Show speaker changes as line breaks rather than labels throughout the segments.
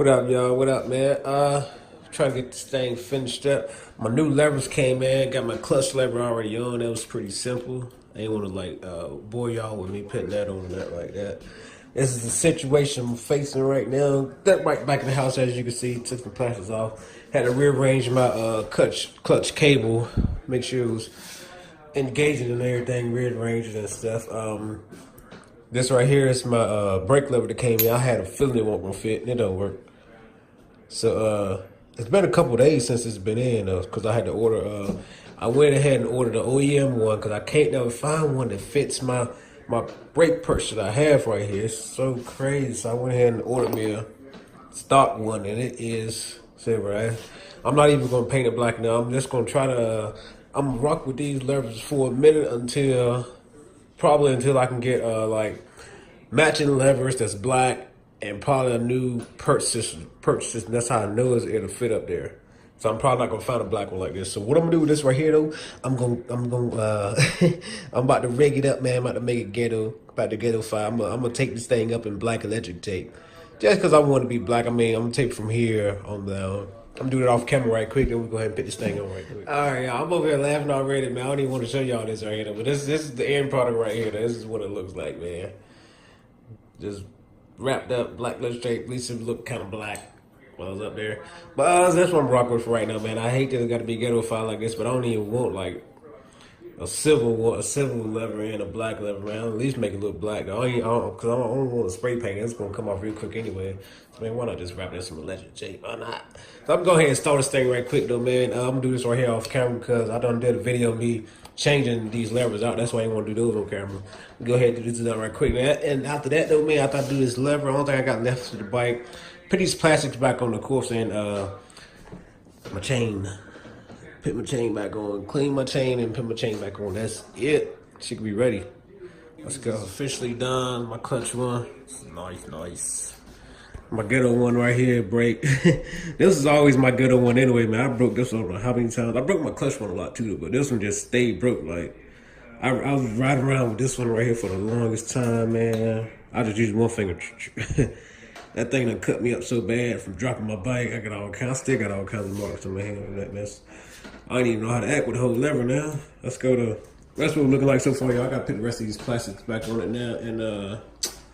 What up, y'all? What up, man? Trying to get this thing finished up. My new levers came in. Got my clutch lever already on. That was pretty simple. I ain't want to bore y'all with me putting that on and that like that. This is the situation I'm facing right now. That right back in the house, as you can see, took the plasters off. Had to rearrange my clutch cable, make sure it was engaging and everything, rearranged and stuff. This right here is my brake lever that came in. I had a feeling it won't gonna fit, and it don't work. So it's been a couple days since it's been in, because I had to order. I went ahead and ordered the OEM one because I can't never find one that fits my brake perch that I have right here. It's so crazy. So I went ahead and ordered me a stock one, and it is silver. I'm not even gonna paint it black now. I'm just gonna try to. I'm gonna rock with these levers for a minute until I can get matching levers that's black and probably a new perch system. That's how I know it'll fit up there. So I'm probably not gonna find a black one like this. So what I'm gonna do with this right here though, I'm about to rig it up, man. I'm about to make it ghetto, about to ghetto-fy. I'm gonna take this thing up in black electric tape. Just because I want to be black. I mean, I'm gonna tape from here on down. I'm doing it off camera right quick, and we'll go ahead and put this thing on right quick. All right, y'all. I'm over here laughing already, man. I don't even want to show y'all this right here, but this is the end product right here. This is what it looks like, man. Just wrapped up black leather tape. At least it looked kind of black while I was up there. But that's what I'm rocking with for right now, man. I hate that it got to be ghetto-fied like this, but I don't even want like a silver lever and a black lever, man. I'll at least make it look black. Because I don't want to spray paint it. It's gonna come off real quick anyway. So man, why not just wrap it in some electric tape? Why not? So I'm gonna go ahead and start this thing right quick though, man. I'm gonna do this right here off camera because I done did a video of me changing these levers out. That's why I didn't want to do those on camera. Go ahead and do this out right quick, man. And after that though, man, after I do this lever, the only thing I got left to the bike, put these plastics back on the course and my chain. Put my chain back on, clean my chain, and put my chain back on. That's it. She can be ready. Let's go. Officially done. My clutch one. Nice. My ghetto one right here, brake. This is always my ghetto one anyway, man. I broke this one how many times? I broke my clutch one a lot too, but this one just stayed broke. Like, I was riding around with this one right here for the longest time, man. I just used one finger. That thing done cut me up so bad from dropping my bike. I still got all kinds of marks on my hand from that mess. I don't even know how to act with the whole lever now. That's what it's looking like so far, y'all. I gotta put the rest of these plastics back on it now. And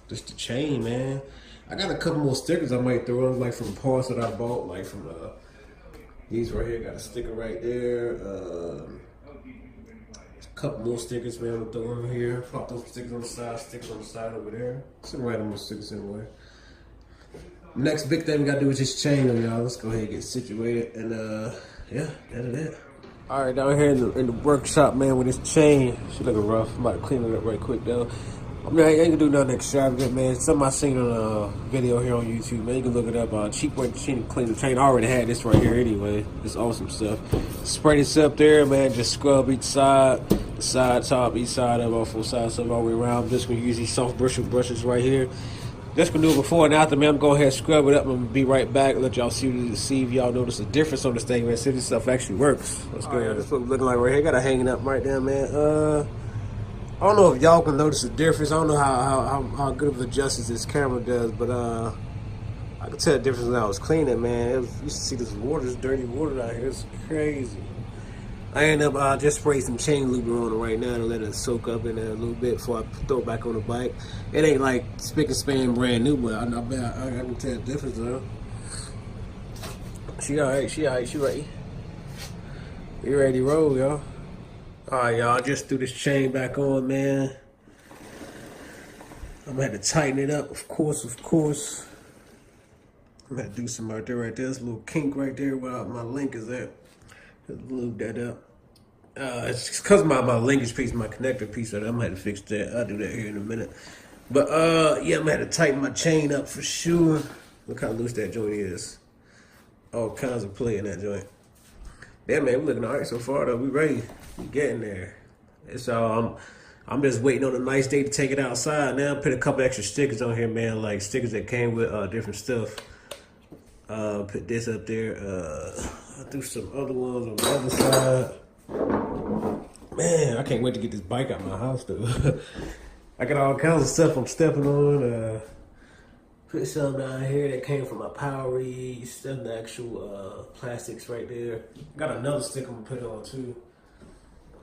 just the chain, man. I got a couple more stickers I might throw on, like from parts that I bought, like from these right here. Got a sticker right there. A couple more stickers, man, I'm throw on here. Pop those stickers on the side, stickers on the side over there. Some random stickers anyway. Next big thing we gotta do is this chain, y'all. Let's go ahead and get situated, and yeah, that's it. All right, down here in the workshop, man, with this chain, she looking rough. I'm about to clean it up right quick, though. I mean, I ain't gonna do nothing extravagant, man. Something I seen on a video here on YouTube, man. You can look it up. Cheap way to clean the chain. I already had this right here anyway. It's awesome stuff. Spray this up there, man. Just scrub each side, the side, top, each side of all four sides, so all the way around. I'm just gonna use these soft brushes right here. Just gonna do it before and after, man. I'm gonna go ahead and scrub it up. I'm gonna be right back. Let y'all see if y'all notice the difference on this thing, man. See if this stuff actually works. Let's go. Right, that's what it's looking like right here. Got it hanging up right there, man. I don't know if y'all can notice the difference. I don't know how good of a justice this camera does, but I can tell the difference when I was cleaning it, man. You should see this water, this dirty water out here. It's crazy. I ended up just spraying some chain lube on it right now to let it soak up in there a little bit before I throw it back on the bike. It ain't like spick and span brand new, but I can tell the difference though. She alright, she ready. We ready to roll, y'all. Alright, y'all, just threw this chain back on, man. I'm gonna have to tighten it up, of course. I'm gonna do some right there. There's a little kink right there where my link is at. Lube that up. It's because my linkage piece, my connector piece, I'm gonna have to fix that. I'll do that here in a minute. But yeah, I'm gonna have to tighten my chain up for sure. Look how loose that joint is. All kinds of play in that joint. Yeah, man, we're looking all right so far though. We ready. We getting there. It's I'm just waiting on a nice day to take it outside. Now put a couple extra stickers on here, man, like stickers that came with different stuff. Put this up there. I'll do some other ones on the other side. Man, I can't wait to get this bike out of my house, though. I got all kinds of stuff I'm stepping on. Put some down here that came from my Power Ease. That's the actual plastics right there. Got another sticker I'm gonna put on too.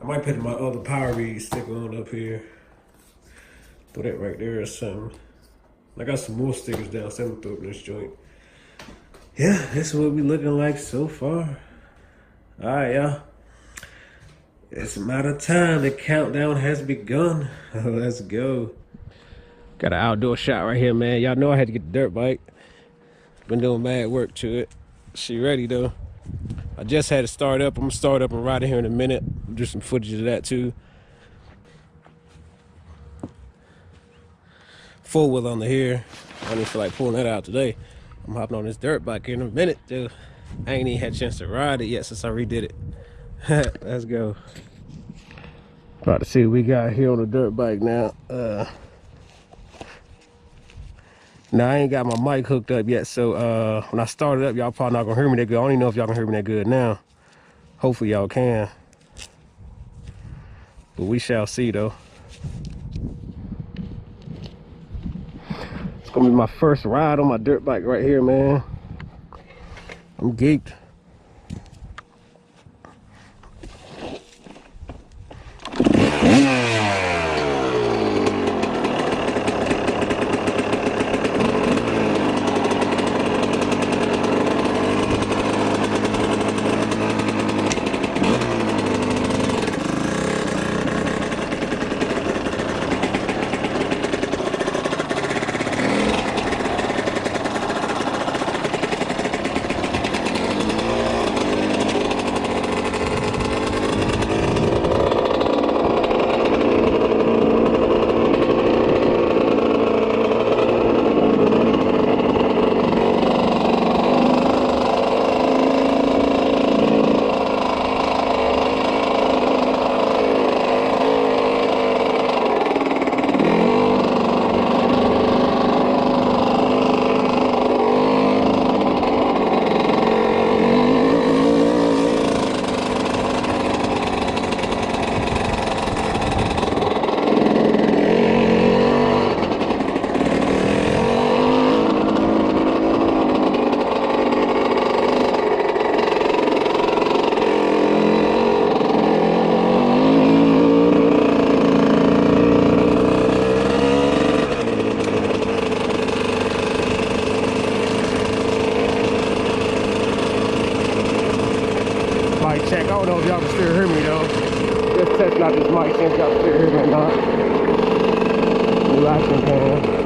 I might put my other Power Ease sticker on up here. Throw that right there or something. I got some more stickers down, so I'm gonna throw up in this joint. Yeah, that's what we looking like so far. All right, y'all. It's a matter of time. The countdown has begun. Let's go. Got an outdoor shot right here, man. Y'all know I had to get the dirt bike. Been doing mad work to it. She ready though. I just had to start up. I'm gonna start up and ride it here in a minute. Do some footage of that too. Four wheel on the here. I don't even feel like pulling that out today. I'm hopping on this dirt bike in a minute, dude. I ain't even had a chance to ride it yet since I redid it. Let's go. About to see what we got here on the dirt bike now. Now I ain't got my mic hooked up yet, so when I start it up, y'all probably not gonna hear me that good. I don't even know if y'all can hear me that good now. Hopefully y'all can. But we shall see though. It's gonna be my first ride on my dirt bike right here, man. I'm geeked. Check. I don't know if y'all can still hear me though. Just testing out this mic, since y'all can still hear me or not. New action cam.